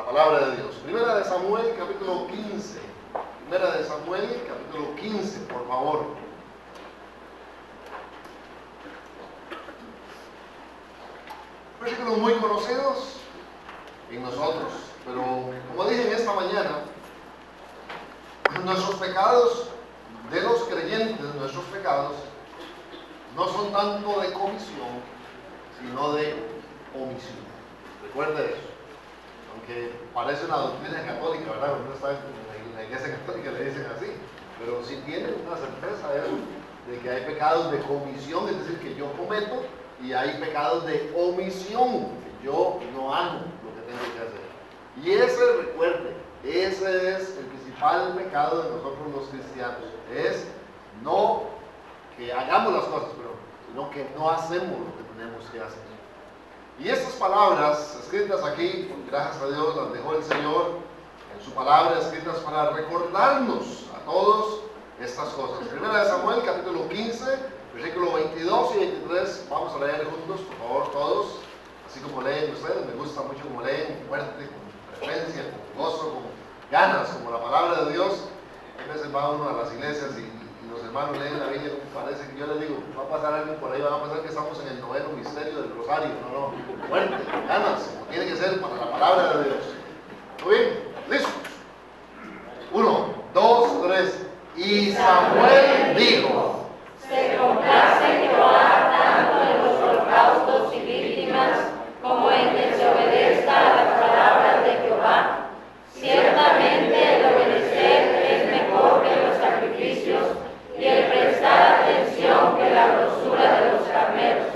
la palabra de Dios. Primera de Samuel, capítulo 15. Primera de Samuel, capítulo 15, por favor. Versículos muy conocidos en nosotros, pero como dije en esta mañana, nuestros pecados de los creyentes, nuestros pecados, no son tanto de comisión, sino de omisión. Recuerde eso. Aunque parece una doctrina católica, ¿verdad? Cuando está en la iglesia católica le dicen así, pero sí tienen una certeza eso, de que hay pecados de comisión, es decir, que yo cometo, y hay pecados de omisión, que yo no hago lo que tengo que hacer. Y ese, recuerde, ese es el principal pecado de nosotros los cristianos, es no que hagamos las cosas, pero sino que no hacemos lo que tenemos que hacer. Y estas palabras escritas aquí, gracias a Dios, las dejó el Señor en su palabra, escritas para recordarnos a todos estas cosas. Primera de Samuel, capítulo 15, versículo 22 y 23, vamos a leer juntos, por favor, todos, así como leen ustedes. Me gusta mucho como leen, fuerte, con frecuencia, con gozo, con ganas, como la palabra de Dios. A veces va uno a las iglesias y los hermanos leen la Biblia, parece que yo les digo, va a pasar algo por ahí, van a pensar que estamos en el 9º misterio del Rosario. No, fuerte, ganas, como tiene que ser para la palabra de Dios. ¿Muy bien? ¿Listos? 1, 2, 3. Y Samuel dijo: se complace Jehová tanto en los holocaustos y víctimas como en que se obedezca a las palabras de Jehová. Ciertamente el obedecer es mejor que los sacrificios y el prestar atención que la grosura de los carneros.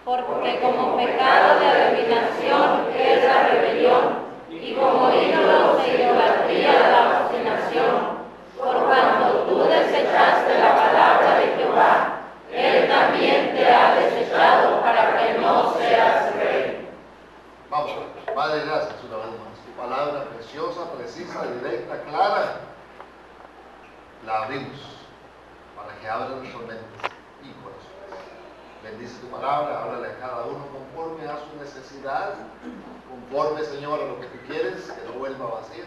Porque como pecado de adivinación es la rebelión, y como ídolos de idolatría la obstinación. Por cuanto tú desechaste la palabra de Jehová, Él también te ha desechado para que no seas rey. Vamos, Padre, gracias una vez más. Tu palabra preciosa, precisa, directa, clara, la abrimos para que abra nuestras mentes y corazones. Bendice tu palabra, háblale a cada uno conforme a su necesidad, conforme, Señor, a lo que tú quieres, que no vuelva vacío,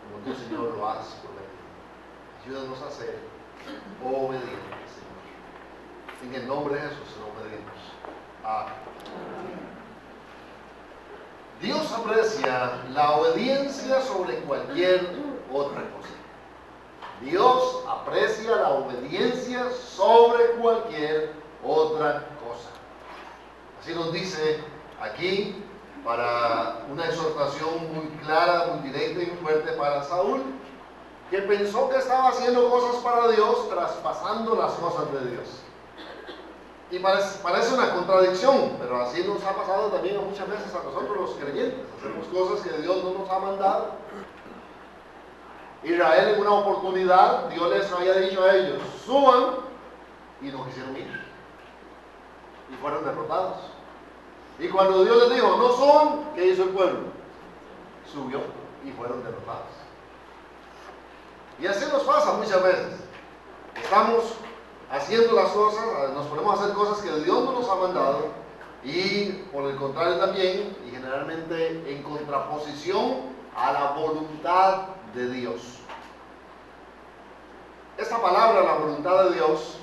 como tú, Señor, lo has prometido. Ayúdanos a ser obedientes, Señor. En el nombre de Jesús se lo pedimos. Amén. Dios aprecia la obediencia sobre cualquier otra cosa. Dios aprecia la obediencia sobre cualquier otra cosa. Así nos dice aquí, para una exhortación muy clara, muy directa y muy fuerte para Saúl, que pensó que estaba haciendo cosas para Dios, traspasando las cosas de Dios. Y parece una contradicción, pero así nos ha pasado también muchas veces a nosotros los creyentes. Hacemos cosas que Dios no nos ha mandado. Israel, en una oportunidad, Dios les había dicho a ellos: suban, y no quisieron ir. Y fueron derrotados. Y cuando Dios les dijo: no suban, ¿qué hizo el pueblo? Subió y fueron derrotados. Y así nos pasa muchas veces. Estamos haciendo las cosas, nos ponemos a hacer cosas que Dios no nos ha mandado, y por el contrario también, y generalmente en contraposición a la voluntad de Dios. Esta palabra, la voluntad de Dios,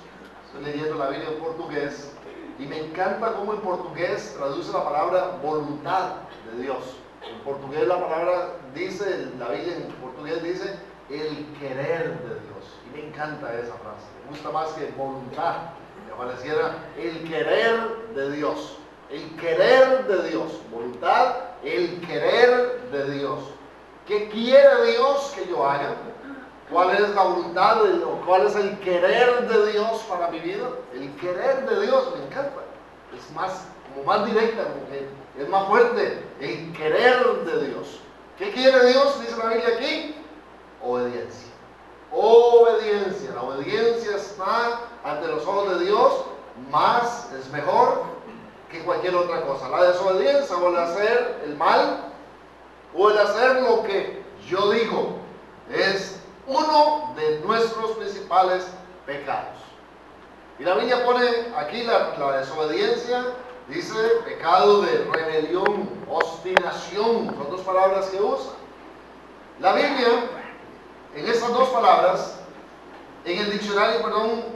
estoy leyendo la Biblia en portugués, y me encanta cómo en portugués traduce la palabra voluntad de Dios. En portugués la palabra dice, la Biblia en portugués dice el querer de Dios. Y me encanta esa frase. Me gusta más que voluntad. Que apareciera el querer de Dios. El querer de Dios. Voluntad, el querer de Dios. ¿Qué quiere Dios que yo haga? ¿Cuál es la voluntad o cuál es el querer de Dios para mi vida? El querer de Dios me encanta. Es más, como más directa, como que es más fuerte. El querer de Dios. ¿Qué quiere Dios? Dice la Biblia aquí. Obediencia. Obediencia. La obediencia está ante los ojos de Dios, más es mejor que cualquier otra cosa. La desobediencia o el hacer el mal o el hacer lo que yo digo es uno de nuestros principales pecados. Y la Biblia pone aquí la desobediencia, dice pecado de rebelión, obstinación, son dos palabras que usa. La Biblia, en esas dos palabras, en el diccionario,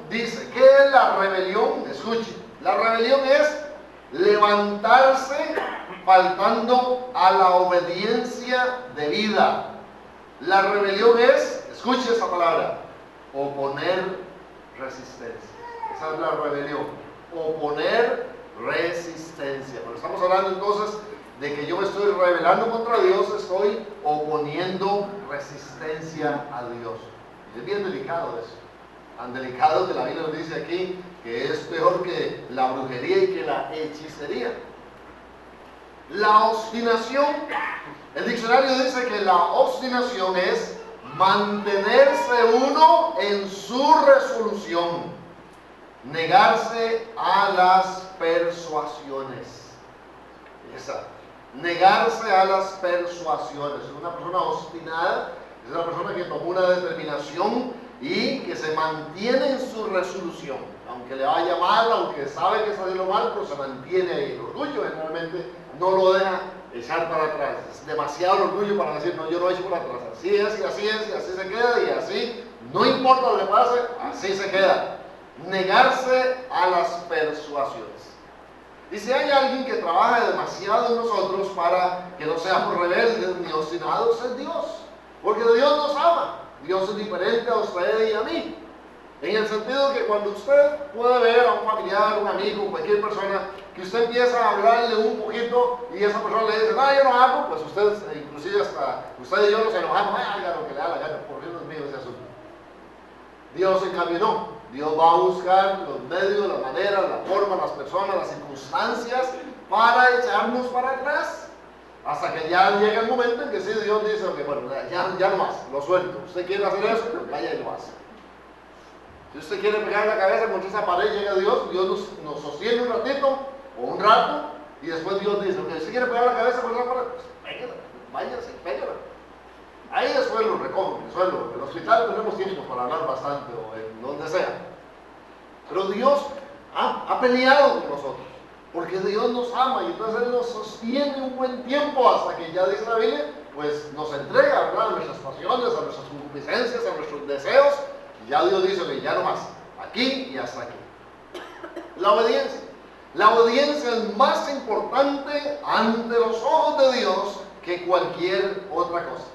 dice, ¿qué es la rebelión? Escuche, la rebelión es levantarse faltando a la obediencia debida. La rebelión es, escuche esa palabra, oponer resistencia. Esa es la rebelión, oponer resistencia. Pero estamos hablando entonces de que yo me estoy rebelando contra Dios, estoy oponiendo resistencia a Dios. Es bien delicado eso. Tan delicado que la Biblia nos dice aquí que es peor que la brujería y que la hechicería. La obstinación, el diccionario dice que la obstinación es mantenerse uno en su resolución, negarse a las persuasiones. Negarse a las persuasiones. Una persona obstinada es una persona que tomó una determinación y que se mantiene en su resolución, aunque le vaya mal, aunque sabe que salió mal, pero se mantiene ahí. El orgullo generalmente no lo deja echar para atrás. Es demasiado orgullo para decir, no, yo lo echo para atrás. Así es, y así es, y así se queda, y así, no importa lo que pase, así se queda. Negarse a las persuasiones. Y si hay alguien que trabaja demasiado en nosotros para que no seamos rebeldes ni obstinados, es Dios. Porque Dios nos ama. Dios es diferente a usted y a mí. En el sentido que cuando usted puede ver a un familiar, un amigo, cualquier persona, que usted empieza a hablarle un poquito y esa persona le dice, no, yo no hago, pues usted, inclusive hasta usted y yo nos enojamos, haga lo que le da la gana, por Dios mío ese asunto. Dios en cambio no. Dios va a buscar los medios, las maneras, la forma, las personas, las circunstancias para echarnos para atrás. Hasta que ya llega el momento en que sí, Dios dice, okay, bueno, ya no más, lo suelto. ¿Usted quiere hacer eso? Pues vaya y lo hace. Si usted quiere pegar la cabeza contra esa pared, llega Dios, Dios nos sostiene un ratito o un rato, y después Dios dice, ok, si quiere pegar la cabeza contra esa pared, pues pégala, váyase, pégala. Ahí después lo recojo, resuelvo. En el hospital tenemos tiempo para hablar bastante, o en donde sea. Pero Dios ha peleado con nosotros, porque Dios nos ama y entonces Él nos sostiene un buen tiempo hasta que ya dice la Biblia, pues nos entrega, ¿verdad?, a nuestras pasiones, a nuestras concupiscencias, a nuestros deseos, y ya Dios dice, que ya no más, aquí y hasta aquí. La obediencia. La obediencia es más importante ante los ojos de Dios que cualquier otra cosa.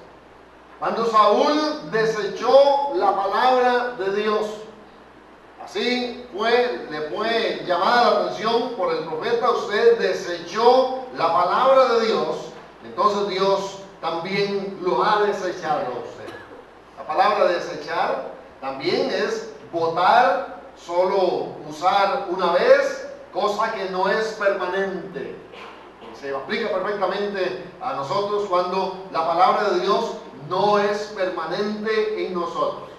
Cuando Saúl desechó la palabra de Dios, así le fue llamada la atención por el profeta, usted desechó la palabra de Dios, entonces Dios también lo ha desechado a usted. La palabra desechar también es botar, solo usar una vez, cosa que no es permanente. Se aplica perfectamente a nosotros cuando la palabra de Dios no es permanente en nosotros.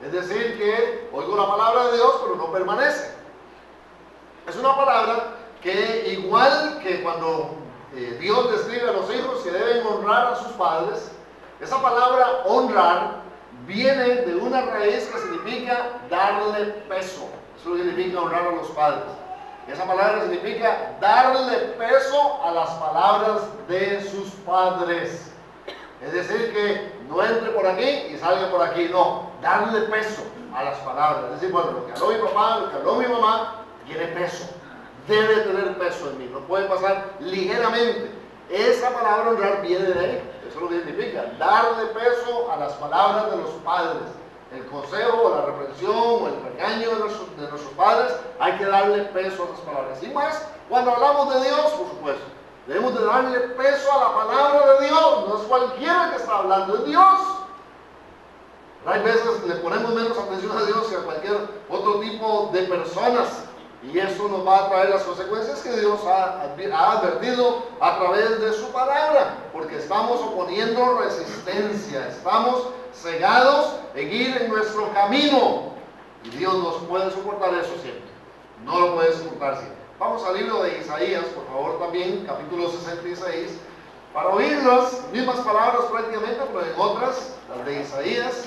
Es decir, que oigo la palabra de Dios, pero no permanece. Es una palabra que, igual que cuando Dios describe a los hijos que deben honrar a sus padres, esa palabra honrar viene de una raíz que significa darle peso. Eso significa honrar a los padres. Esa palabra significa darle peso a las palabras de sus padres. Es decir, que no entre por aquí y salga por aquí, no, darle peso a las palabras. Es decir, bueno, lo que habló mi papá, lo que habló mi mamá, tiene peso, debe tener peso en mí, no puede pasar ligeramente. Esa palabra honrar viene de ahí, eso es lo que significa, darle peso a las palabras de los padres. El consejo, o la reprensión, o el regaño de nuestros padres, hay que darle peso a esas palabras. Y más, cuando hablamos de Dios, por supuesto. Debemos de darle peso a la palabra de Dios. No es cualquiera que está hablando, es Dios. Hay veces le ponemos menos atención a Dios que a cualquier otro tipo de personas. Y eso nos va a traer las consecuencias que Dios ha advertido a través de su palabra. Porque estamos oponiendo resistencia. Estamos cegados en ir en nuestro camino. Y Dios nos puede soportar eso siempre. No lo puede soportar siempre. Vamos al libro de Isaías, por favor, también, capítulo 66, para oír las mismas palabras prácticamente, pero en otras, las de Isaías.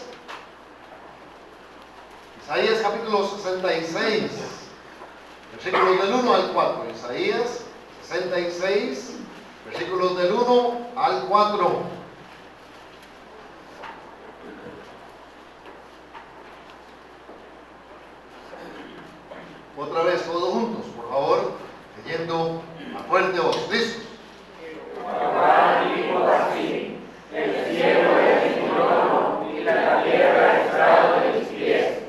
Isaías capítulo 66, versículos del 1 al 4. Isaías 66, Versículos del 1 al 4. Otra vez, todos juntos, por favor, leyendo a fuerte voz. ¿Listos? Jehová dijo así: el cielo es mi trono y la tierra estrado de mis pies.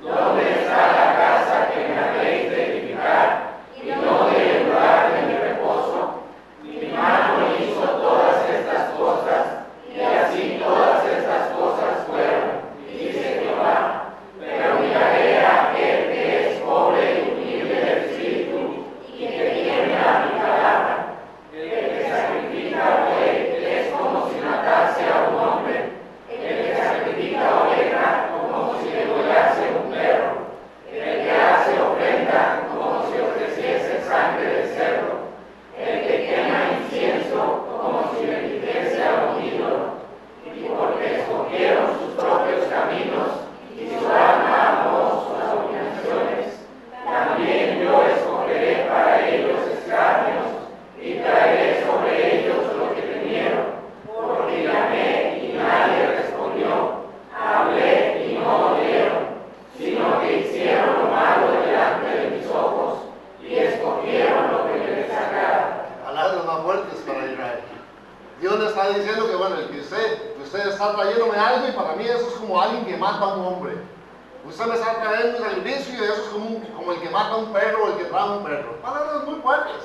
¿Dónde está la casa que me habéis de edificar? ¿Y dónde el lugar de mi reposo? Mi mano hizo todas estas cosas, y así todas estas cosas fueron, dice Jehová. Pero miraré a aquel que es pobre y humilde de espíritu, y que tiembla mi palabra. El que sacrifica buey es como si matase a un hombre. El que sacrifica oveja como si degollase un perro. El que hace ofrenda como si ofreciese sangre de cerdo. El que quema incienso como si bendijese a un ídolo. Y porque escogieron sus propios caminos y su alma amó sus abominaciones, también yo escogeré para ellos escarnios y traeré sobre ellos lo que temieron, porque llamé y nadie respondió, hablé y no oyeron, sino que hicieron lo malo delante de mis ojos y escogieron lo que me desagrada. Palabras más fuertes para Israel. Dios le está diciendo que bueno, el que usted está trayéndome algo y para mí eso es como alguien que mata a un hombre. Usted me está trayendo un sacrificio y eso es como el que mata a un perro o el que trae a un perro. Palabras muy fuertes.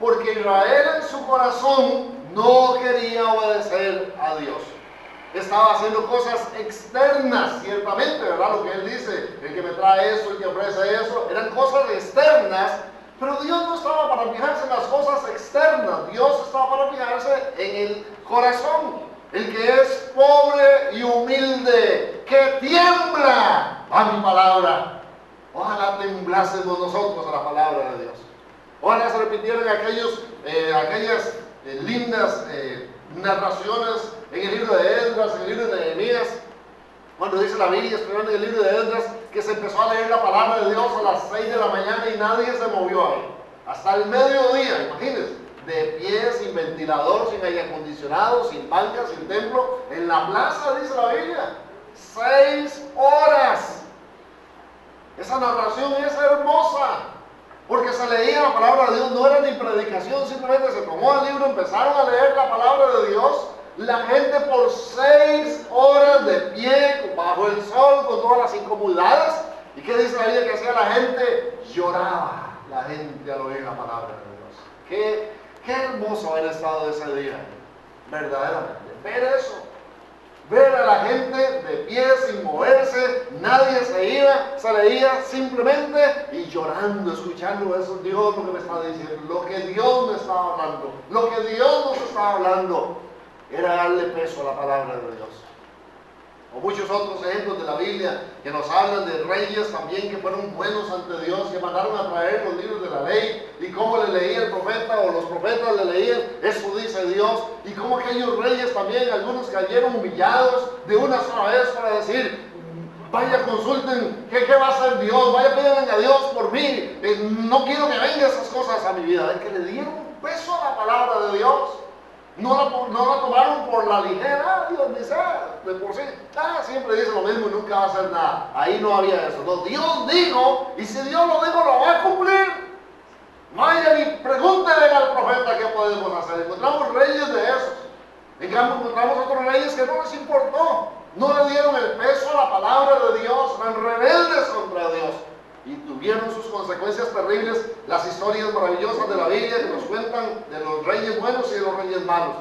Porque Israel en su corazón no quería obedecer a Dios. Estaba haciendo cosas externas, ciertamente, ¿verdad? Lo que él dice, el que me trae eso, el que ofrece eso, eran cosas externas, pero Dios no estaba para fijarse en las cosas externas, Dios estaba para fijarse en el corazón. El que es pobre y humilde, que tiembla a mi palabra. Ojalá temblásemos nosotros a la palabra de Dios. Ojalá se repitieran aquellas lindas narraciones en el libro de Esdras, en el libro de Nehemías, cuando dice la Biblia, esperando en el libro de Esdras, que se empezó a leer la palabra de Dios a las 6 de la mañana y nadie se movió ahí. Hasta el mediodía, imagínense, de pie, sin ventilador, sin aire acondicionado, sin banca, sin templo, en la plaza, dice la Biblia. 6 horas. Esa narración es hermosa. Porque se leía la palabra de Dios, no era ni predicación, simplemente se tomó el libro, empezaron a leer la palabra de Dios. La gente por 6 horas de pie, bajo el sol, con todas las incomodidades. ¿Y qué dice la Biblia que hacía la gente? Lloraba la gente al oír la palabra de Dios. Qué hermoso haber estado ese día, verdaderamente. Ver eso. Ver a la gente de pie sin moverse, nadie se iba, se leía simplemente y llorando, escuchando eso. Dios lo que me está diciendo, lo que Dios me estaba hablando, lo que Dios nos estaba hablando, era darle peso a la palabra de Dios. O muchos otros ejemplos de la Biblia que nos hablan de reyes también que fueron buenos ante Dios, que mandaron a traer los libros de la ley y cómo le leía el profeta o los profetas le leían, eso dice Dios, y cómo aquellos reyes también, algunos cayeron humillados de una sola vez para decir, vaya consulten qué va a hacer Dios, vaya pídanle a Dios por mí, no quiero que vengan esas cosas a mi vida. Es que le dieron peso a la palabra de Dios. No la tomaron por la ligera. Dios dice, de por sí, siempre dice lo mismo y nunca va a hacer nada. Ahí no había eso. No, Dios dijo, y si Dios lo dijo, lo va a cumplir. Vayan y pregúntenle al profeta qué podemos hacer. Encontramos reyes de esos. Encontramos otros reyes que no les importó. No le dieron el peso a la palabra de Dios. Eran rebeldes contra Dios. Y tuvieron sus consecuencias terribles, las historias maravillosas de la Biblia que nos cuentan de los reyes buenos y de los reyes malos.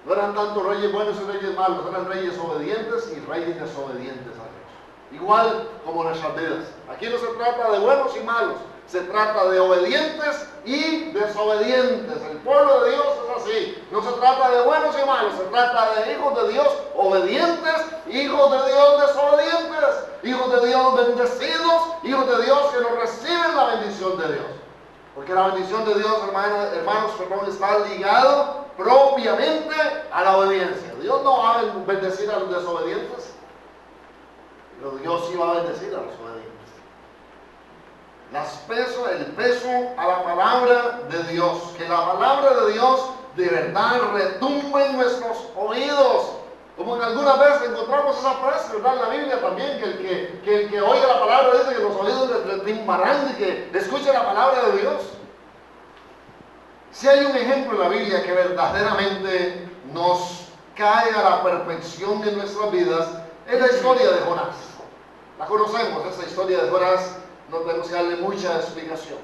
No eran tanto reyes buenos y reyes malos, eran reyes obedientes y reyes desobedientes a Dios. Igual como nuestras vidas. Aquí no se trata de buenos y malos, se trata de obedientes y desobedientes. El pueblo de Dios es así. No se trata de buenos y malos, se trata de hijos de Dios obedientes, hijos de Dios desobedientes, hijos de Dios bendecidos, hijos de Dios que no reciben la bendición de Dios. Porque la bendición de Dios, hermanos, está ligado propiamente a la obediencia. Dios no va a bendecir a los desobedientes, pero Dios sí va a bendecir a los obedientes. el peso a la palabra de Dios. Que la palabra de Dios de verdad retumbe en nuestros oídos. Como en algunas veces encontramos esa frase, ¿verdad? En la Biblia también, que el que oye la palabra dice que los oídos le retumbarán y que escuche la palabra de Dios. Si hay un ejemplo en la Biblia que verdaderamente nos cae a la perfección en nuestras vidas, es la historia de Jonás. La conocemos, esa historia de Jonás, no tenemos que darle mucha explicación.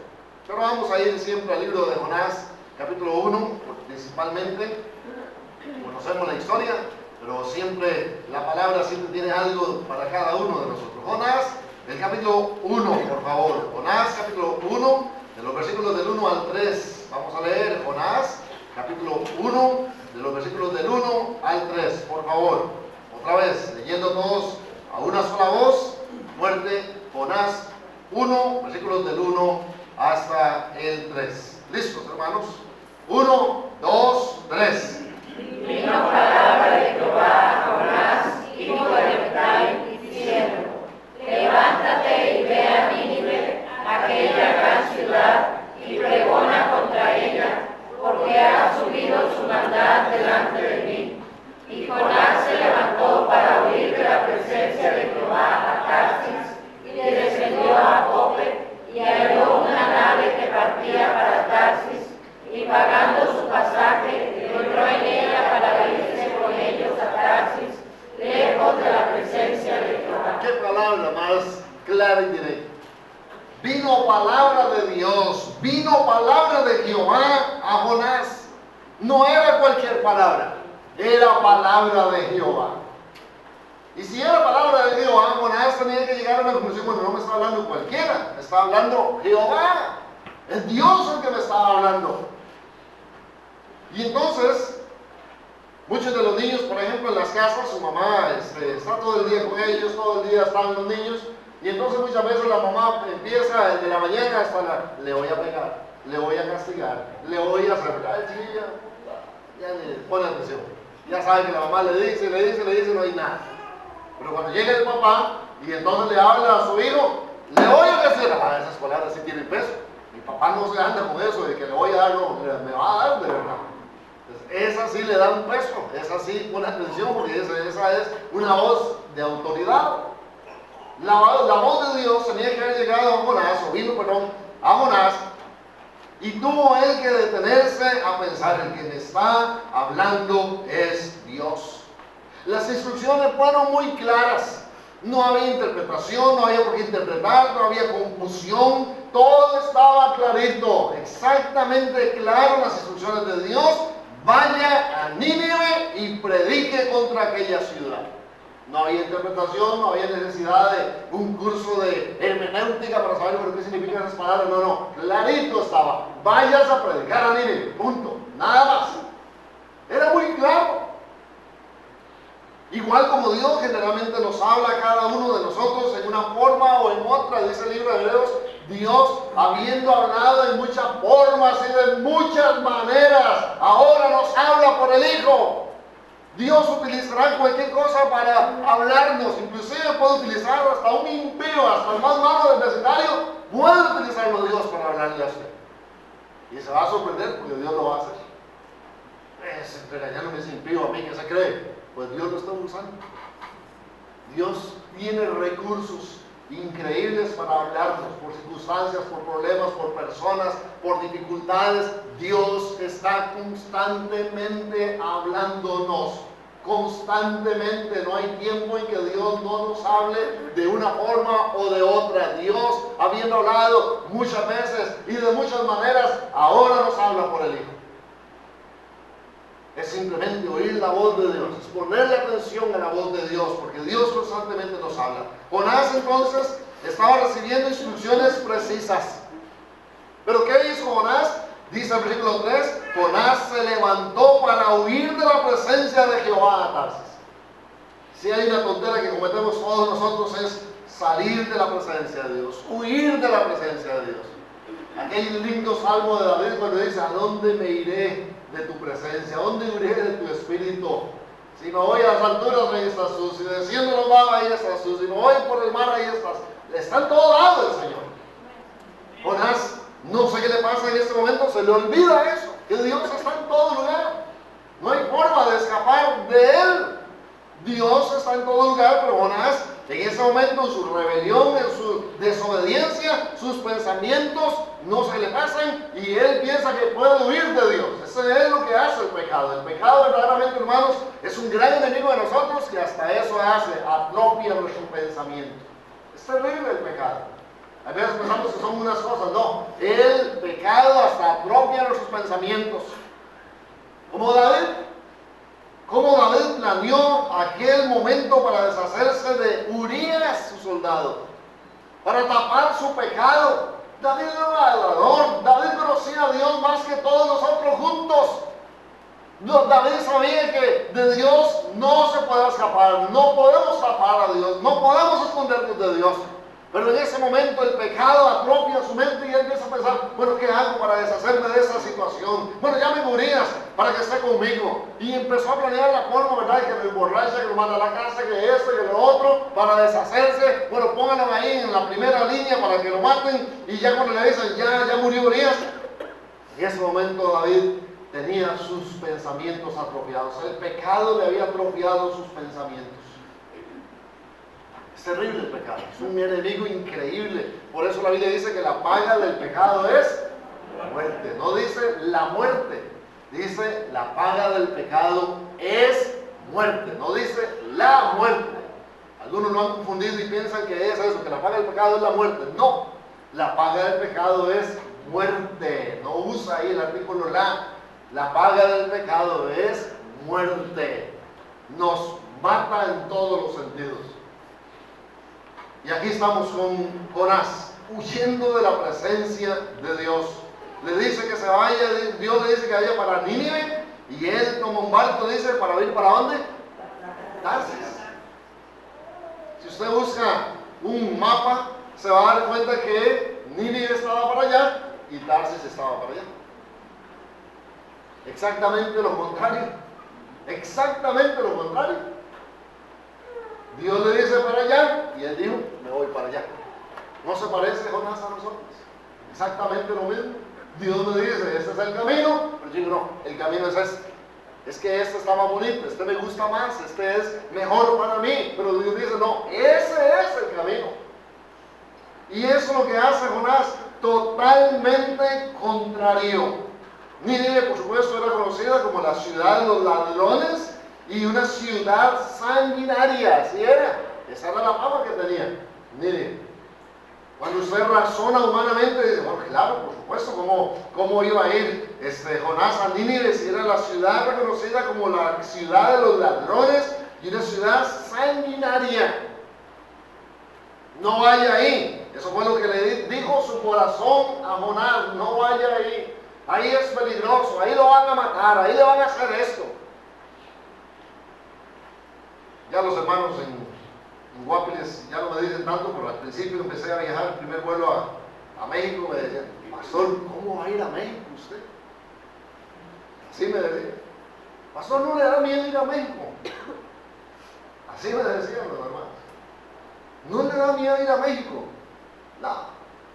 Pero vamos a ir siempre al libro de Jonás, capítulo 1, principalmente. Conocemos la historia, pero siempre la palabra siempre tiene algo para cada uno de nosotros. Jonás, el capítulo 1, por favor. Jonás, capítulo 1, de los versículos del 1 al 3. Vamos a leer Jonás, capítulo 1, de los versículos del 1 al 3. Por favor, otra vez, leyendo todos a una sola voz, fuerte. Jonás 1, versículos del 1 hasta el 3. ¿Listos, hermanos? 1, 2, 3. Vino palabra de Jehová a Jonás, hijo de Amitai, diciendo: levántate y ve a Nínive, aquella gran ciudad, y pregona contra ella, porque ha subido su maldad delante de mí. Y Jonás se levantó para huir de la presencia de Jehová a Tarsis, y descendió a Jope, y halló una nave que partía para Tarsis, y pagando su pasaje, entró en ella para irse con ellos a Tarsis, lejos de la presencia de Jehová. Qué palabra más clara y directa. Vino palabra de Dios, vino palabra de Jehová a Jonás. No era cualquier palabra, era palabra de Jehová. Y si era palabra de Jehová, Jonás tenía que llegar a una conclusión: bueno, no me está hablando cualquiera, me está hablando Jehová. Es Dios el que me estaba hablando. Y entonces, muchos de los niños, por ejemplo, en las casas, su mamá está todo el día con ellos, todo el día están los niños, y entonces muchas veces la mamá empieza desde la mañana hasta le voy a pegar, le voy a castigar, le voy a hacer, ay, sí, ya le pone atención. Ya sabe que la mamá le dice, no hay nada. Pero cuando llega el papá y entonces le habla a su hijo, le voy a decir, esas palabras sí tienen peso. Mi papá no se anda con eso de que le voy a dar, no, me va a dar de verdad. Esa sí le da un peso, esa sí pone atención, porque esa es una voz de autoridad. La voz de Dios tenía que haber llegado a Jonás, a Jonás, y tuvo él que detenerse a pensar: el que me está hablando es Dios. Las instrucciones fueron muy claras, no había interpretación, no había por qué interpretar, no había confusión, todo estaba clarito, exactamente claro las instrucciones de Dios. Vaya a Nínive y predique contra aquella ciudad. No había interpretación, no había necesidad de un curso de hermenéutica para saber por qué significan esas palabras. No, clarito estaba. Vayas a predicar a Nínive, punto, nada más. Era muy claro. Igual como Dios generalmente nos habla a cada uno de nosotros en una forma o en otra, dice el libro de Hebreos, Dios, habiendo hablado en muchas formas y de muchas maneras, ahora nos habla por el Hijo. Dios utilizará cualquier cosa para hablarnos, inclusive puede utilizar hasta un impío, hasta el más malo del vecindario, puede utilizarlo Dios para hablarle a usted. Y se va a sorprender porque Dios lo va a hacer. Regañándome ese impío a mí, ¿qué se cree? Pues Dios lo está usando. Dios tiene recursos increíbles para hablarnos por circunstancias, por problemas, por personas, por dificultades. Dios está constantemente hablándonos. Constantemente, no hay tiempo en que Dios no nos hable de una forma o de otra. Dios, habiendo hablado muchas veces y de muchas maneras, ahora nos habla por el Hijo. Es simplemente oír la voz de Dios, es ponerle atención a la voz de Dios, porque Dios constantemente nos habla. Jonás entonces estaba recibiendo instrucciones precisas. ¿Pero qué hizo Jonás? Dice el versículo 3, Jonás se levantó para huir de la presencia de Jehová a Tarsis. Si hay una tontera que cometemos todos nosotros es salir de la presencia de Dios, huir de la presencia de Dios. Aquel lindo salmo de David cuando dice: ¿a dónde me iré de tu presencia? ¿A dónde iré de tu espíritu? Si me voy a las alturas, ahí estás tú. Si desciendo los mares, ahí estás tú. Si me voy por el mar, ahí estás. Está en todo lado el Señor. Jonás, no sé qué le pasa en este momento, se le olvida eso, que Dios está en todo lugar. No hay forma de escapar de Él. Dios está en todo lugar, pero Jonás, en ese momento, en su rebelión, en su desobediencia, sus pensamientos no se le pasan y él piensa que puede huir de Dios. Eso es lo que hace el pecado. El pecado, verdaderamente, hermanos, es un gran enemigo de nosotros que hasta eso hace, atrofia nuestro pensamiento. Es terrible el pecado. A veces pensamos que son unas cosas, no. El pecado hasta atrofia nuestros pensamientos. Como David planeó aquel momento para deshacerse de Urías, su soldado, para tapar su pecado. David era un adorador, David conocía a Dios más que todos nosotros juntos. David sabía que de Dios no se puede escapar, no podemos tapar a Dios, no podemos escondernos de Dios. Pero en ese momento el pecado atrofia su mente y él empieza a pensar, bueno, ¿qué hago para deshacerme de esa situación? Bueno, llame a Urías para que esté conmigo. Y empezó a planear la forma, ¿verdad? Que lo emborracha, que lo manda a la casa, que esto, que lo otro, para deshacerse. Bueno, pónganlo ahí en la primera línea para que lo maten. Y ya cuando le dicen, ya murió Urías. En ese momento David tenía sus pensamientos atrofiados. El pecado le había atrofiado sus pensamientos. Es terrible el pecado, es un enemigo increíble. Por eso la Biblia dice que la paga del pecado es la muerte. No dice la muerte, dice la paga del pecado es muerte. No dice la muerte. Algunos lo han confundido y piensan que es eso, que la paga del pecado es la muerte. No, la paga del pecado es muerte. No usa ahí el artículo la. La paga del pecado es muerte. Nos mata en todos los sentidos. Y aquí estamos con Jonás, huyendo de la presencia de Dios. Le dice que se vaya, Dios le dice que vaya para Nínive, y él como un barco dice, ¿para ir para dónde? Tarsis. Si usted busca un mapa, se va a dar cuenta que Nínive estaba para allá y Tarsis estaba para allá. Exactamente lo contrario. Exactamente lo contrario. Dios le dice para allá y él dijo, me voy para allá. ¿No se parece Jonás a nosotros? Exactamente lo mismo. Dios me dice, este es el camino, pero yo digo, no, el camino es este. Es que este está más bonito, este me gusta más, este es mejor para mí. Pero Dios dice, no, ese es el camino. Y eso es lo que hace Jonás, totalmente contrario. Nínive, por supuesto, era conocida como la ciudad de los ladrones, y una ciudad sanguinaria, así era. Esa era la fama que tenía Nínive. Cuando usted razona humanamente, dice, bueno, claro, por supuesto, ¿cómo iba a ir Jonás a Nínive si era la ciudad reconocida como la ciudad de los ladrones y una ciudad sanguinaria? No vaya ahí. Eso fue lo que le dijo su corazón a Jonás, no vaya ahí. Ahí es peligroso, ahí lo van a matar, ahí le van a hacer esto. Ya los hermanos en Guapiles ya no me dicen tanto, pero al principio empecé a viajar el primer vuelo a México, me decían, pastor, ¿cómo va a ir a México usted? Así me decían, pastor, ¿no le da miedo ir a México? Así me decían los hermanos. ¿No le da miedo ir a México? No,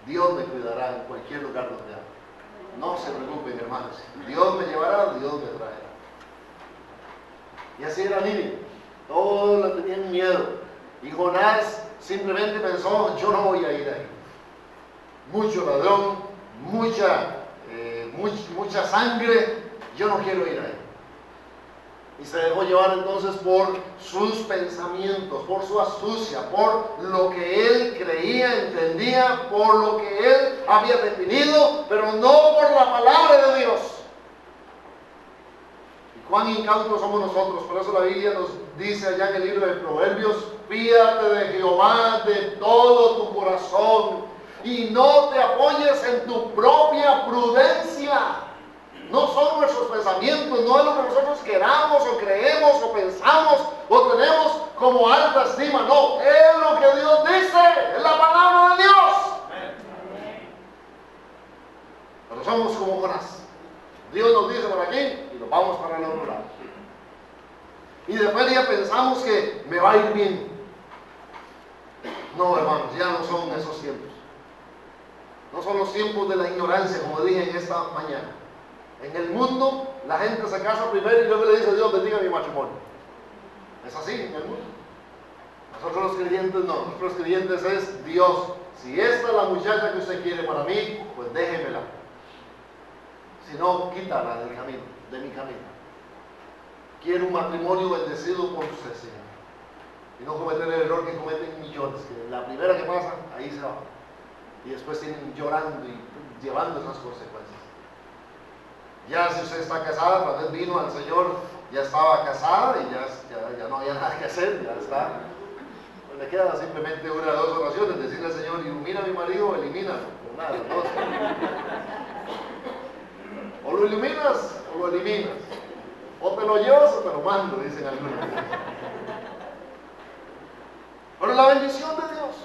Dios me cuidará en cualquier lugar donde ande. No se preocupen, hermanos, Dios me llevará, Dios me traerá. Y así era Nínive. Todos le tenían miedo. Y Jonás simplemente pensó, yo no voy a ir ahí. Mucho ladrón, mucha sangre, yo no quiero ir ahí. Y se dejó llevar entonces por sus pensamientos, por su astucia, por lo que él creía, entendía, por lo que él había definido, pero no por la palabra de Dios. Cuán incautos somos nosotros. Por eso la Biblia nos dice allá en el libro de Proverbios, fíate de Jehová de todo tu corazón y no te apoyes en tu propia prudencia. No son nuestros pensamientos, no es lo que nosotros queramos o creemos o pensamos o tenemos como alta estima, no, es lo que Dios dice, es la palabra de Dios. Pero somos como Jonás. Dios nos dice por aquí y nos vamos para el otro lado. Y después ya pensamos que me va a ir bien. No, hermanos, ya no son esos tiempos. No son los tiempos de la ignorancia, como dije en esta mañana. En el mundo, la gente se casa primero y luego le dice: Dios bendiga mi matrimonio. Es así en el mundo. Nosotros los creyentes no. Nosotros los creyentes es: Dios, si esta es la muchacha que usted quiere para mí, pues déjemela. Si no, quítala del camino, de mi camino. Quiero un matrimonio bendecido por usted, Señor. Y no cometer el error que cometen millones, que la primera que pasa, ahí se va. Y después tienen llorando y llevando esas consecuencias. Ya si usted está casada, cuando él vino al Señor, ya estaba casada y ya no había nada que hacer, ya está. Pues le queda simplemente una o dos oraciones, decirle al Señor: ilumina a mi marido o elimínalo. Pues nada, dos. O lo iluminas o lo eliminas. O te lo llevas o te lo mando, dicen algunos. Pero la bendición de Dios.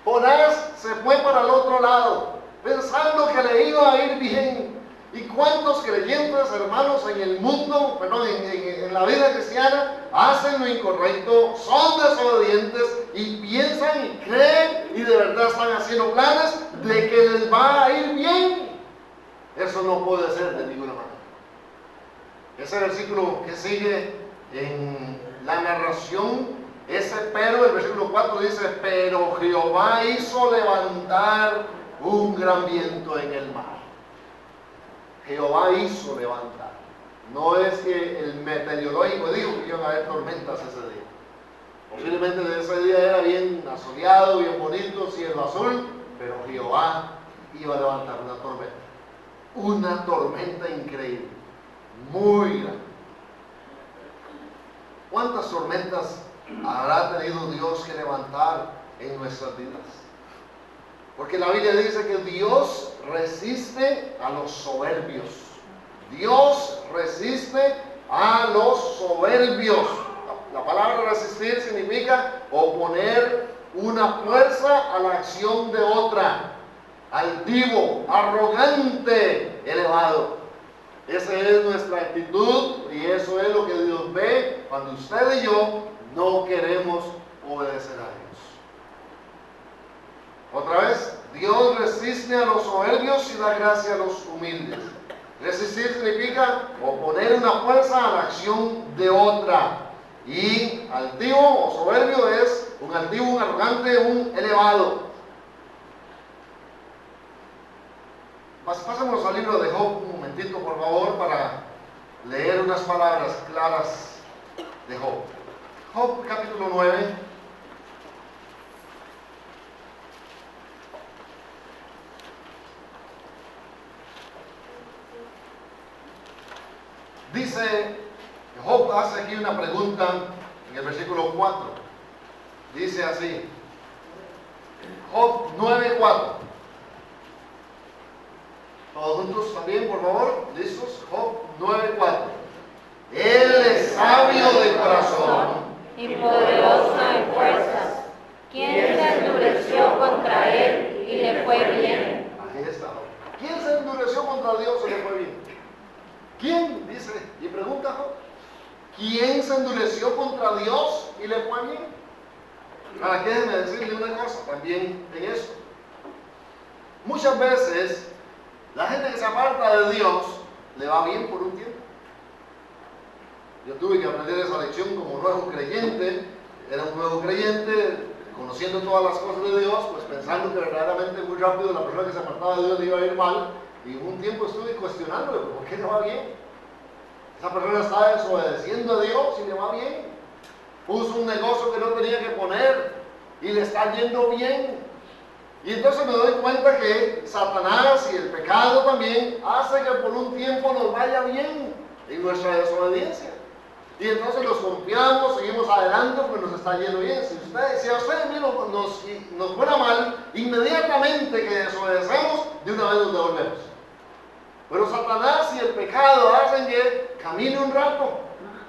Jonás se fue para el otro lado, pensando que le iba a ir bien. ¿Y cuántos creyentes, hermanos, en el mundo, perdón, en la vida cristiana, hacen lo incorrecto, son desobedientes y piensan y creen y de verdad están haciendo planes de que les va a ir bien? Eso no puede ser de ninguna manera. Ese versículo que sigue en la narración, ese pero, el versículo 4 dice: pero Jehová hizo levantar un gran viento en el mar. Jehová hizo levantar. No es que el meteorológico dijo que iban a haber tormentas ese día. Posiblemente ese día era bien asoleado, bien bonito, cielo azul, pero Jehová iba a levantar una tormenta. Una tormenta increíble, muy grande. ¿Cuántas tormentas habrá tenido Dios que levantar en nuestras vidas? Porque la Biblia dice que Dios resiste a los soberbios. Dios resiste a los soberbios. La palabra resistir significa oponer una fuerza a la acción de otra. Altivo, arrogante, elevado. Esa es nuestra actitud y eso es lo que Dios ve cuando usted y yo no queremos obedecer a Dios. Otra vez, Dios resiste a los soberbios y da gracia a los humildes. Resistir significa oponer una fuerza a la acción de otra. Y altivo o soberbio es un altivo, un arrogante, un elevado. Pasemos al libro de Job un momentito, por favor, para leer unas palabras claras de Job. Job capítulo 9. Dice, Job hace aquí una pregunta en el versículo 4. Dice así, Job 9:4. Todos juntos también, por favor. ¿Listos? Job 9:4. Él es sabio de corazón y poderoso en fuerzas. ¿Quién se endureció contra él y le fue bien? Ahí está. ¿Quién se endureció contra Dios y le fue bien? ¿Quién? Dice, y pregunta Job. ¿Quién se endureció contra Dios y le fue bien? Ahora, déjenme decirle una cosa también en eso. Muchas veces, la gente que se aparta de Dios le va bien por un tiempo. Yo tuve que aprender esa lección como nuevo creyente. Era un nuevo creyente, conociendo todas las cosas de Dios, pues pensando que verdaderamente muy rápido la persona que se apartaba de Dios le iba a ir mal. Y un tiempo estuve cuestionándole, ¿por qué le va bien? Esa persona está desobedeciendo a Dios y le va bien. Puso un negocio que no tenía que poner y le está yendo bien. Y entonces me doy cuenta que Satanás y el pecado también hace que por un tiempo nos vaya bien en nuestra desobediencia. Y entonces nos confiamos, seguimos adelante porque nos está yendo bien. Si a usted mismo nos fuera mal, inmediatamente que desobedecemos, de una vez nos devolvemos. Pero Satanás y el pecado hacen que camine un rato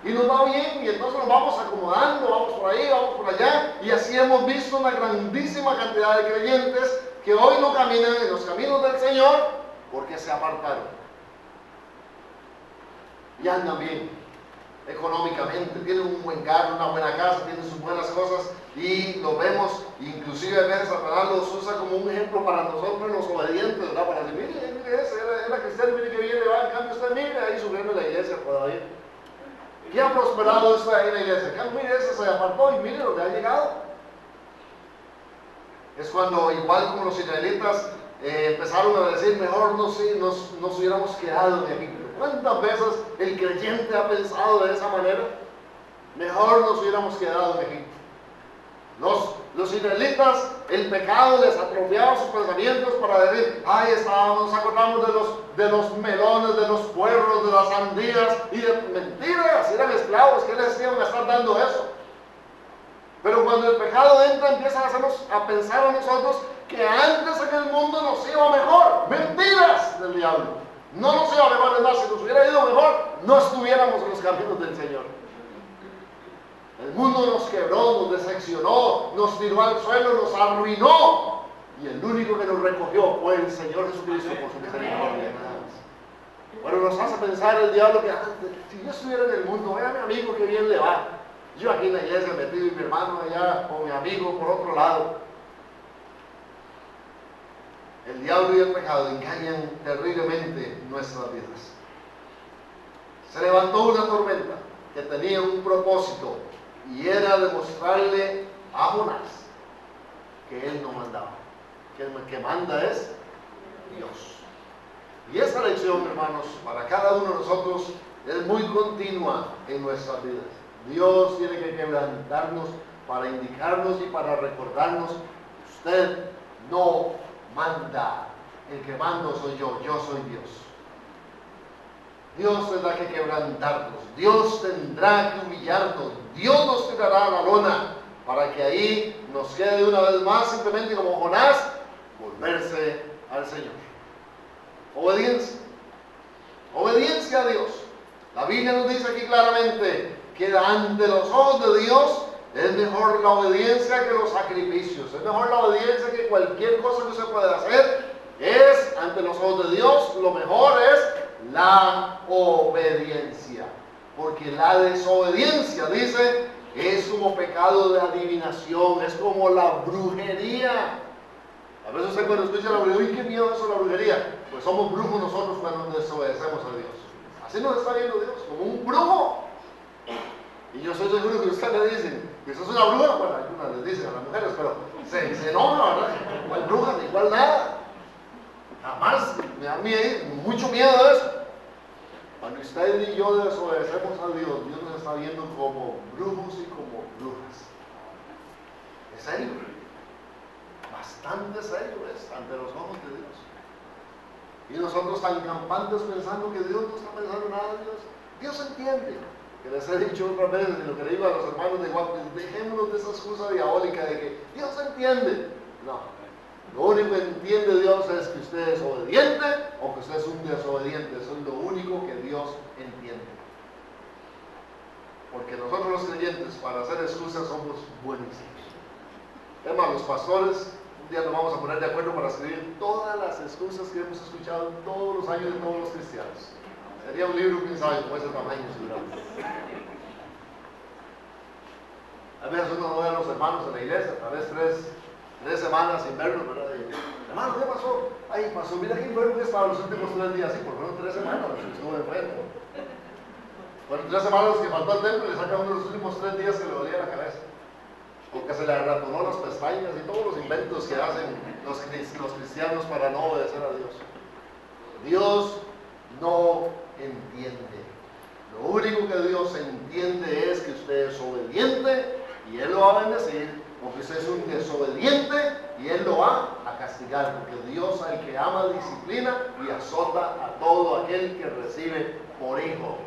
y nos va bien y entonces nos vamos acomodando, vamos por ahí, vamos por allá, y así hemos visto una grandísima cantidad de creyentes que hoy no caminan en los caminos del Señor porque se apartaron y andan bien económicamente, tienen un buen carro, una buena casa, tienen sus buenas cosas y lo vemos, inclusive a veces Satanás los usa como un ejemplo para nosotros los obedientes, ¿verdad? Para decir, mire ese, era cristiano, mire que bien le va, en cambio usted mire ahí subiendo en la iglesia todavía. ¿Qué ha prosperado usted ahí en la iglesia? Mire ese se apartó y mire donde ha llegado. Es cuando, igual como los israelitas, empezaron a decir, mejor nos hubiéramos quedado en Egipto. ¿Cuántas veces el creyente ha pensado de esa manera? Mejor nos hubiéramos quedado en Egipto. Los israelitas, el pecado les atrofiaba sus pensamientos para decir, ay, nos acordamos de los melones, de los puerros, de las sandías y de mentiras, eran esclavos, ¿qué les iban a estar dando eso? Pero cuando el pecado entra, empiezan a hacernos a pensar a nosotros que antes en el mundo nos iba mejor. Mentiras del diablo. No nos iba mejor, es más, si nos hubiera ido mejor, no estuviéramos en los caminos del Señor. El mundo nos quebró, nos decepcionó, nos tiró al suelo, nos arruinó. Y el único que nos recogió fue el Señor Jesucristo por su misericordia. Bueno, nos hace pensar el diablo que si yo estuviera en el mundo, vea a mi amigo que bien le va. Yo aquí en la iglesia metido y mi hermano allá, o mi amigo por otro lado. El diablo y el pecado engañan terriblemente nuestras vidas. Se levantó una tormenta que tenía un propósito y era demostrarle a Jonás que él no mandaba, que el que manda es Dios. Y esa lección, hermanos, para cada uno de nosotros es muy continua en nuestras vidas. Dios tiene que quebrantarnos para indicarnos y para recordarnos, usted no manda, el que mando soy yo soy Dios. Dios tendrá que quebrantarnos, Dios tendrá que humillarnos, Dios nos tirará a la lona para que ahí nos quede una vez más simplemente como Jonás, volverse al Señor. Obediencia, obediencia a Dios. La Biblia nos dice aquí claramente que ante los ojos de Dios es mejor la obediencia que los sacrificios, es mejor la obediencia que cualquier cosa que usted pueda hacer. Es ante los ojos de Dios, lo mejor es la obediencia, porque la desobediencia, dice, es como pecado de adivinación, es como la brujería. A veces usted cuando escucha la brujería, uy, qué miedo eso la brujería. Pues somos brujos nosotros cuando desobedecemos a Dios. Así nos está viendo Dios, como un brujo. Y yo soy seguro que usted le dicen que eso es una bruja, bueno, algunas les dicen a las mujeres, pero se enoja, ¿verdad? Igual bruja, igual nada. Jamás me da mucho miedo de eso. Cuando usted y yo desobedecemos a Dios, Dios nos está viendo como brujos y como brujas. Es serio, bastante serio es ante los ojos de Dios. Y nosotros tan campantes pensando que Dios no está pensando nada de Dios. Dios entiende. Que les he dicho otras veces, y lo que le digo a los hermanos de Guapo, dejémonos de esa excusa diabólica de que Dios entiende. No, lo único que entiende Dios es que usted es obediente o que usted es un desobediente. Eso es lo único que Dios entiende. Porque nosotros los creyentes, para hacer excusas, somos buenísimos. Es más, los pastores, un día nos vamos a poner de acuerdo para escribir todas las excusas que hemos escuchado todos los años de todos los cristianos. Sería un libro, quién sabe, como ese tamaño, seguramente. A veces uno no ve a los hermanos en la iglesia, tal vez tres semanas sin verlos, ¿verdad? Y, hermano, ¿qué pasó? Ay, pasó, mira qué enfermo que estaba los últimos 3 días, sí, por lo menos 3 semanas que estuvo enfermo. Bueno, 3 semanas que faltó al templo y le sacan uno de los últimos 3 días que le dolía la cabeza. O que se le arratonó las pestañas y todos los inventos que hacen los cristianos para no obedecer a Dios. Dios no entiende. Lo único que Dios entiende es que usted es obediente y Él lo va a bendecir, o que usted es un desobediente y Él lo va a castigar, porque Dios al que ama disciplina y azota a todo aquel que recibe por hijo.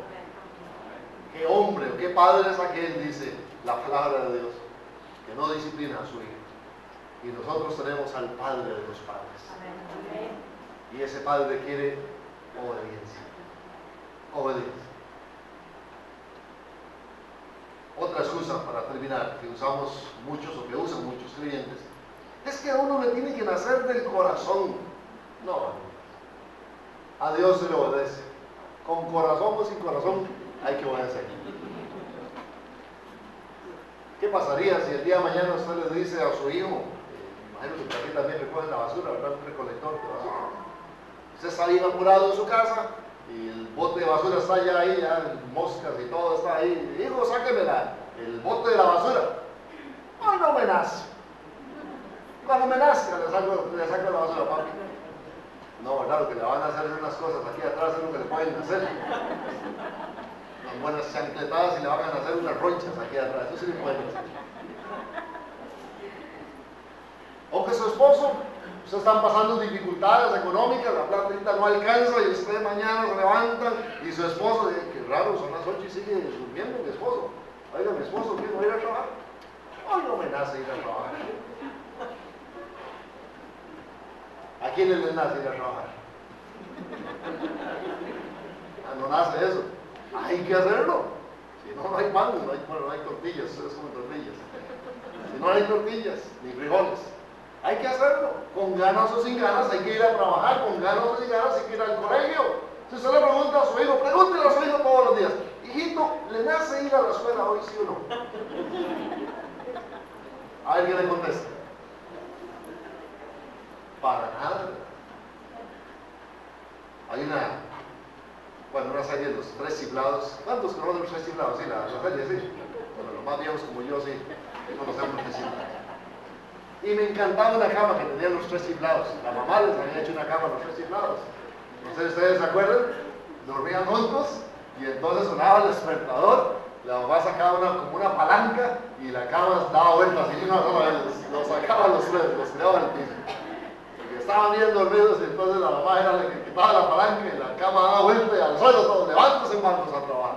¿Qué hombre o qué padre es aquel, dice la palabra de Dios, que no disciplina a su hijo? Y nosotros tenemos al Padre de los padres. Y ese Padre quiere obediencia. Obediencia. Otra excusa para terminar, que usamos muchos o que usan muchos creyentes, es que a uno le tiene que nacer del corazón. No, a Dios se le obedece. Con corazón o sin corazón hay que obedecer. pasaría si el día de mañana usted le dice a su hijo, imagino que aquí también recogen la basura, ¿verdad? Un recolector de basura. Usted está bien apurado en su casa y el bote de basura está ya ahí, ya moscas y todo está ahí. Hijo, sáquemela, el bote de la basura. Ay, no me nace. Cuando me nazca le saco la basura, papi. No, ¿verdad? Lo que le van a hacer es unas cosas aquí atrás, es lo que le pueden hacer. Unas buenas chancletadas y le van a hacer unas ronchas aquí atrás, eso sí le pueden hacer. O que su esposo, ustedes están pasando dificultades económicas, la plata ahorita no alcanza y usted mañana se levanta y su esposo dice, qué raro, son las 8 y sigue durmiendo mi esposo. Oiga, mi esposo, ¿quién va a ir a trabajar? Hoy no me nace ir a trabajar. ¿A quiénes les nace ir a trabajar? No nace eso. Hay que hacerlo. Si no, no hay pan, no hay tortillas, ustedes comen tortillas. Si no hay tortillas, ni frijoles. Hay que hacerlo. Con ganas o sin ganas hay que ir a trabajar, con ganas o sin ganas hay que ir al colegio. Si usted le pregunta a su hijo, pregúntele a su hijo todos los días, hijito, ¿le nace ir a la escuela hoy, sí o no? A ver qué le contesta. Para nada. Hay una serie de los Tres Chiflados. ¿Cuántos conocen los Tres Chiflados? Sí, la serie, sí. Bueno, los más viejos como yo, sí, conocemos los Tres Chiflados. Y me encantaba una cama que tenían los Tres Chiflados. La mamá les había hecho una cama a los Tres Chiflados. No sé si ustedes se acuerdan, dormían juntos y entonces sonaba el despertador. La mamá sacaba como una palanca y la cama daba vueltas y una sola vez los sacaba los tres, los tiraba al piso. Porque estaban bien dormidos y entonces la mamá era la que quitaba la palanca y la cama daba vuelta y al suelo todos, levántese manos a trabajar.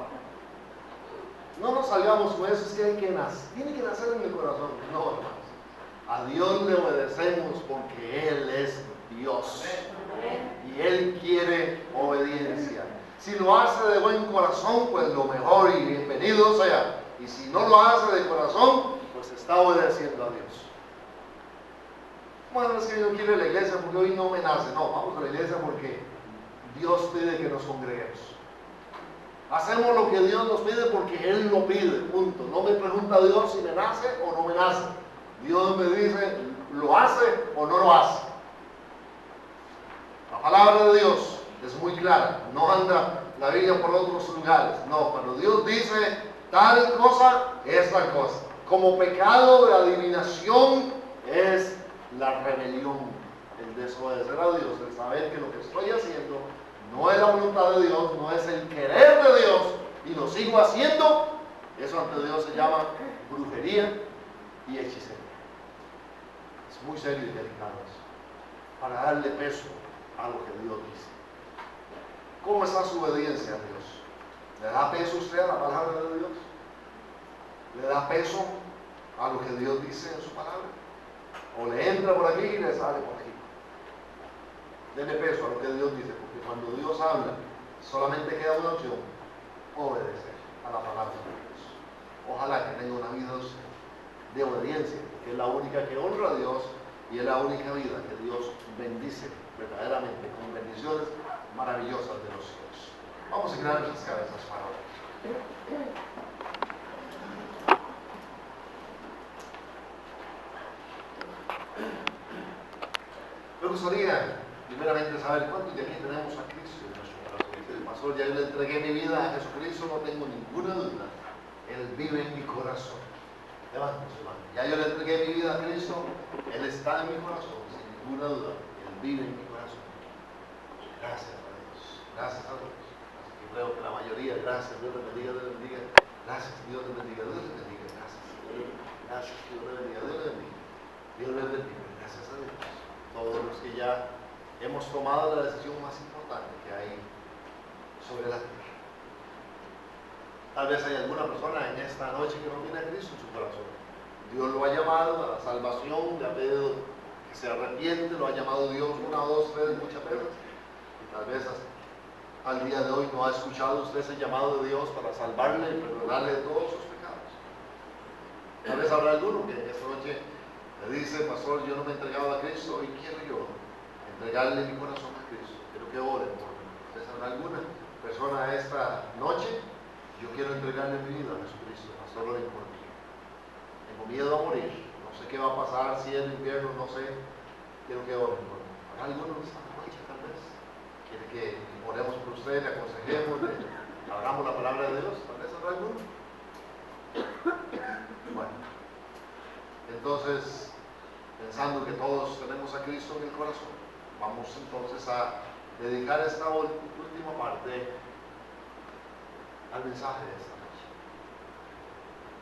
No nos salgamos con eso, es que hay que nacer, tiene que nacer en el corazón. No, hermanos. A Dios le obedecemos porque Él es Dios. Y Él quiere obediencia. Si lo hace de buen corazón, pues lo mejor y bienvenido sea. Y si no lo hace de corazón, pues está obedeciendo a Dios. Bueno, es que yo quiero ir a la iglesia porque hoy no me nace. No, vamos a la iglesia porque Dios pide que nos congreguemos. Hacemos lo que Dios nos pide porque Él lo pide, punto. No me pregunta Dios si me nace o no me nace. Dios me dice, ¿lo hace o no lo hace? La palabra de Dios es muy clara, no anda la Biblia por otros lugares. No, cuando Dios dice tal cosa, es tal cosa. Como pecado de adivinación es la rebelión, el desobedecer a Dios, el saber que lo que estoy haciendo no es la voluntad de Dios, no es el querer de Dios y lo sigo haciendo. Eso ante Dios se llama brujería y hechicería. Es muy serio y delicado eso, para darle peso a lo que Dios dice. ¿Cómo está su obediencia a Dios? ¿Le da peso usted a la palabra de Dios? ¿Le da peso a lo que Dios dice en su palabra? ¿O le entra por aquí y le sale por aquí? Dele peso a lo que Dios dice, porque cuando Dios habla, solamente queda una opción: obedecer a la palabra de Dios. Ojalá que tenga una vida de obediencia, que es la única que honra a Dios y es la única vida que Dios bendice verdaderamente con bendiciones maravillosas de los cielos. Vamos a inclinar nuestras cabezas para hoy. Me gustaría primeramente saber cuántos de aquí tenemos a Cristo en nuestro corazón. Dice el pastor, ya yo le entregué mi vida a Jesucristo, no tengo ninguna duda. Él vive en mi corazón. Levanta su mano. Ya yo le entregué mi vida a Cristo, Él está en mi corazón, sin ninguna duda. Él vive en mi corazón. Gracias a Dios. Gracias a Dios. Así que creo que la mayoría, gracias, Dios les bendiga, Dios les bendiga. Gracias, Dios les bendiga, Dios les bendiga. Gracias, gracias, Dios les bendiga, Dios les bendiga. Dios les bendiga. Gracias a Dios. Todos los que ya hemos tomado la decisión más importante que hay sobre la tierra. Tal vez hay alguna persona en esta noche que no tiene a Cristo en su corazón. Dios lo ha llamado a la salvación, le ha pedido que se arrepiente, lo ha llamado Dios una, dos, tres, muchas veces. Y tal vez al día de hoy no ha escuchado usted ese llamado de Dios para salvarle y perdonarle de todos sus pecados. Tal vez habrá alguno que esta noche le dice, pastor, yo no me he entregado a Cristo, hoy quiero yo entregarle mi corazón a Cristo. Quiero que oren por mí. Tal vez habrá alguna persona esta noche. Yo quiero entregarle mi vida a Jesucristo, pastor, oren por mí. En tengo miedo a morir, no sé qué va a pasar, cielo, infierno, no sé, quiero que oren por mí. Habrá alguno esta noche tal vez, quiere que oremos por usted, le aconsejemos, le hablamos la palabra de Dios, tal vez habrá alguno. Bueno, entonces, pensando que todos tenemos a Cristo en el corazón, vamos entonces a dedicar esta última parte al mensaje de esta noche.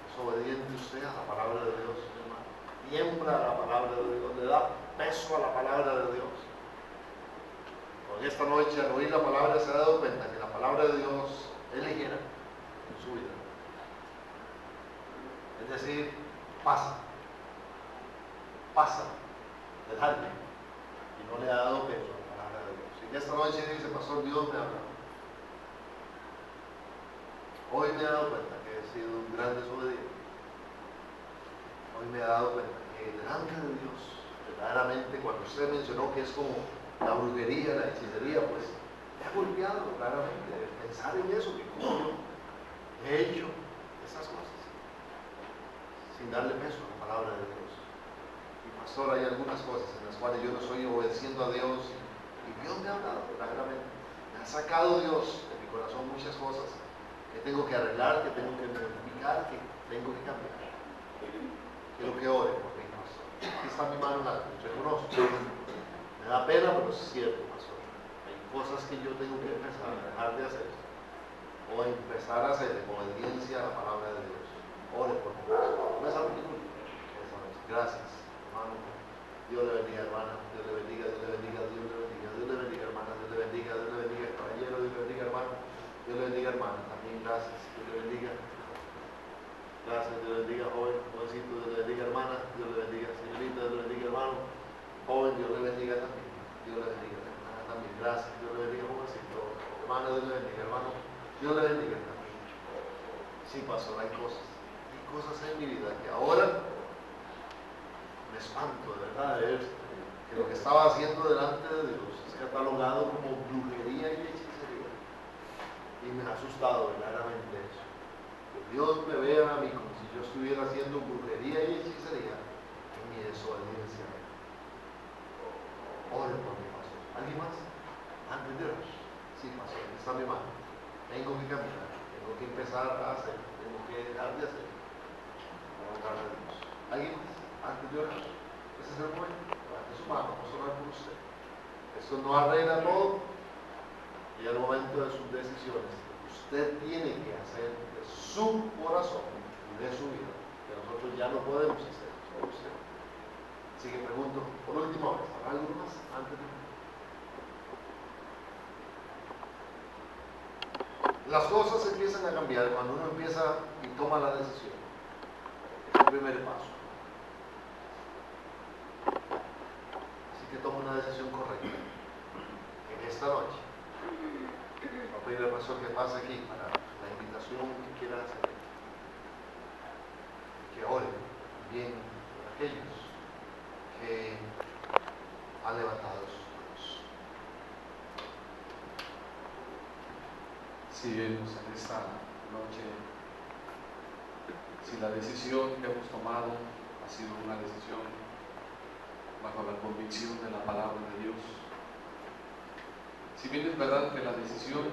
¿Es obediente usted a la palabra de Dios, hermano? ¿Tiembla a la palabra de Dios? ¿Le da peso a la palabra de Dios? Con esta noche, al oír la palabra, se ha dado cuenta que la palabra de Dios es ligera en su vida. Es decir, pasa de largo, y no le ha dado peso a la palabra de Dios. Y esta noche dice, pastor, Dios me habla. Hoy me he dado cuenta que he sido un gran desobediente. Hoy me he dado cuenta que delante de Dios, verdaderamente, cuando usted mencionó que es como la brujería, la hechicería, pues me ha golpeado claramente pensar en eso, que como yo he hecho esas cosas sin darle peso a la palabra de Dios. Y pastor, hay algunas cosas en las cuales yo no estoy obedeciendo a Dios y Dios me ha hablado verdaderamente. Me ha sacado Dios de mi corazón muchas cosas que tengo que arreglar, que tengo que modificar, que tengo que cambiar. Quiero que ore por mí, pastor. Aquí está mi mano en alto, yo reconozco. Me da pena, pero es cierto, pastor. Hay cosas que yo tengo que empezar a dejar de hacer o empezar a hacer en obediencia a la palabra de Dios. Ore por mí, pastor. No es algo que no. Gracias, hermano. Dios le bendiga, hermana. Dios le bendiga, Dios le bendiga, Dios le bendiga, Dios le bendiga, hermana. Dios le bendiga, Dios le bendiga, caballero. Dios le bendiga, hermano. Dios le bendiga, hermana. También gracias. Dios le bendiga. Gracias, Dios le bendiga, joven, jovencito. Dios le bendiga, hermana. Dios le bendiga, señorita. Dios le bendiga, hermano. Joven, Dios le bendiga también. Dios le bendiga, hermana también. Gracias, Dios le bendiga, jovencito. Hermano, Dios le bendiga, hermano. Dios le bendiga también. Sí, pastor, hay cosas en mi vida que ahora me espanto, de verdad, de ver que lo que estaba haciendo delante de Dios es catalogado como brujería y hechicería. Y me ha asustado verdaderamente eso. Que Dios me vea a mí como si yo estuviera haciendo brujería y hechicería en mi desobediencia. Ore por mi pastor. ¿Alguien más? Antes de orar. Sí, pastor, aquí está mi mano. Tengo que caminar, tengo que empezar a hacer, tengo que dejar de hacer. Vamos a hablar de Dios. ¿Alguien más? Antes de orar. Ese es el momento. Levante su mano, vamos a orar por usted. Esto no arregla todo. Y es el momento de sus decisiones. Usted tiene que hacer de su corazón y de su vida, que nosotros ya no podemos hacer por usted. Así que pregunto, por última vez, ¿habrá algo más antes de orar? Las cosas empiezan a cambiar cuando uno empieza y toma la decisión. Es el primer paso. Así que toma una decisión correcta en esta noche. Voy a pedir al pastor que pase aquí para la invitación que quiera hacer. Que oren bien por aquellos que han levantado sus manos. Si vemos en esta noche, si la decisión que hemos tomado ha sido una decisión bajo la convicción de la palabra de Dios, si bien es verdad que la decisión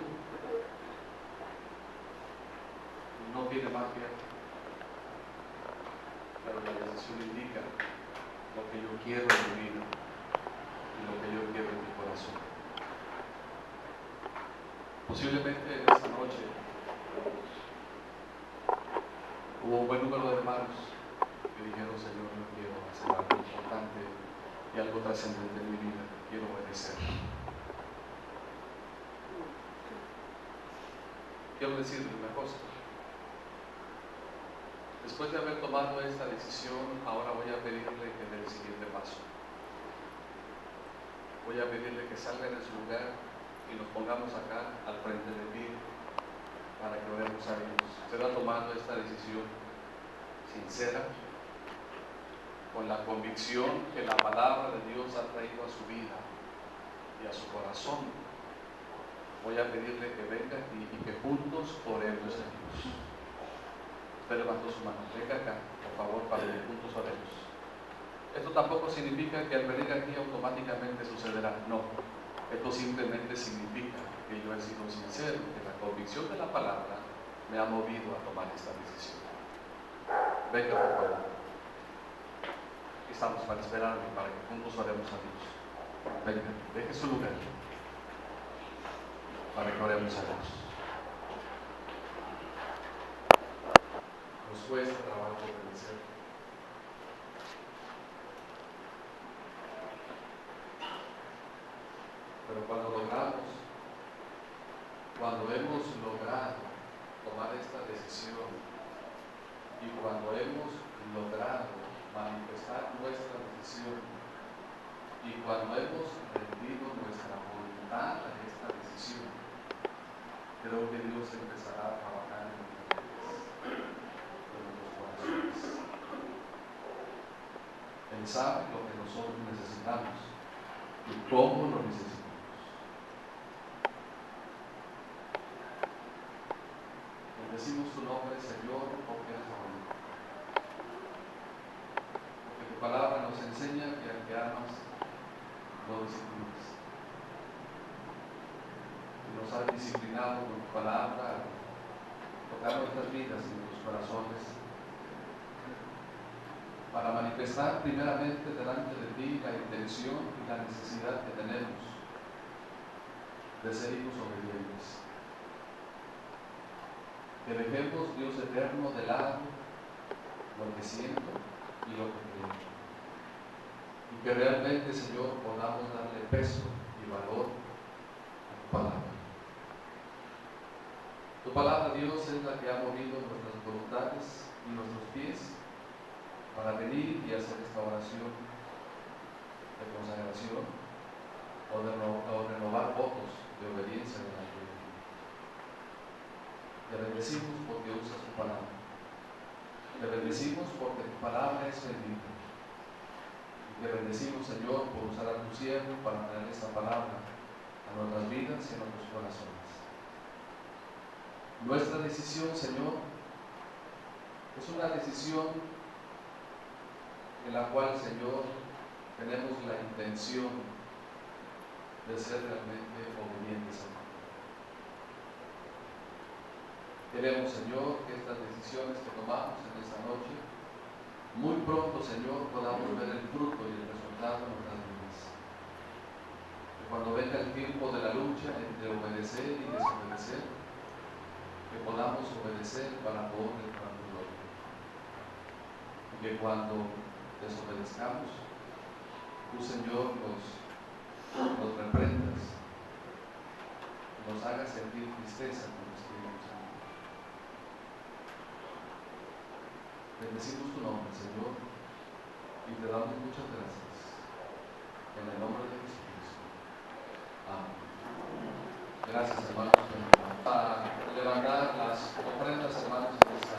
no tiene magia, pero la decisión indica lo que yo quiero en mi vida y lo que yo quiero en mi corazón. Posiblemente en esta noche hubo un buen número de hermanos que dijeron: Señor, yo quiero hacer algo importante y algo trascendente en mi vida, quiero obedecer. Quiero decirles una cosa: después de haber tomado esta decisión, ahora voy a pedirle que dé el siguiente paso. Voy a pedirle que salga de su lugar y nos pongamos acá al frente de ti para que oremos a Dios. Usted ha tomado esta decisión sincera, con la convicción que la palabra de Dios ha traído a su vida y a su corazón. Voy a pedirle que venga aquí y que juntos oremos a Dios. Usted levantó su mano. Venga acá, por favor, para que juntos oremos. Esto tampoco significa que al venir aquí automáticamente sucederá. No. Esto simplemente significa que yo he sido sincero, que la convicción de la palabra me ha movido a tomar esta decisión. Venga, por favor. Aquí estamos para esperarme, para que juntos oremos a Dios. Venga, deje su lugar para que oremos a Dios. Nos cuesta trabajo obedecer. Pero cuando hemos logrado tomar esta decisión y cuando hemos logrado manifestar nuestra decisión y cuando hemos rendido nuestra voluntad a esta decisión, creo que Dios empezará a trabajar en nuestros corazones. Él sabe lo que nosotros necesitamos y cómo lo necesitamos. Bendecimos tu nombre, Señor, porque eres bueno. Porque tu palabra nos enseña que al que amas, lo disciplinas. Y nos has disciplinado con tu palabra, tocar nuestras vidas y nuestros corazones, para manifestar primeramente delante de ti la intención y la necesidad que tenemos de ser hijos obedientes. Que dejemos, Dios eterno, de lado lo que siento y lo que creo. Y que realmente, Señor, podamos darle peso y valor a tu palabra. Tu palabra, Dios, es la que ha movido nuestras voluntades y nuestros pies para venir y hacer esta oración de consagración o renovar votos de obediencia de la vida. Te bendecimos porque usas tu palabra. Te bendecimos porque tu palabra es bendita. Y te bendecimos, Señor, por usar a tu siervo para traer esta palabra a nuestras vidas y a nuestros corazones. Nuestra decisión, Señor, es una decisión en la cual, Señor, tenemos la intención de ser realmente obedientes a ti. Queremos, Señor, que estas decisiones que tomamos en esta noche, muy pronto, Señor, podamos ver el fruto y el resultado en nuestras vidas. Que cuando venga el tiempo de la lucha entre obedecer y desobedecer, que podamos obedecer para poder para tu gloria. Y que cuando desobedezcamos, tú, Señor, nos reprendas, nos hagas sentir tristeza con nuestro Espíritu Santo. Bendecimos tu nombre, Señor, y te damos muchas gracias. En el nombre de Jesucristo. Amén. Gracias, hermanos. A levantar las ofrendas, hermanos, en esta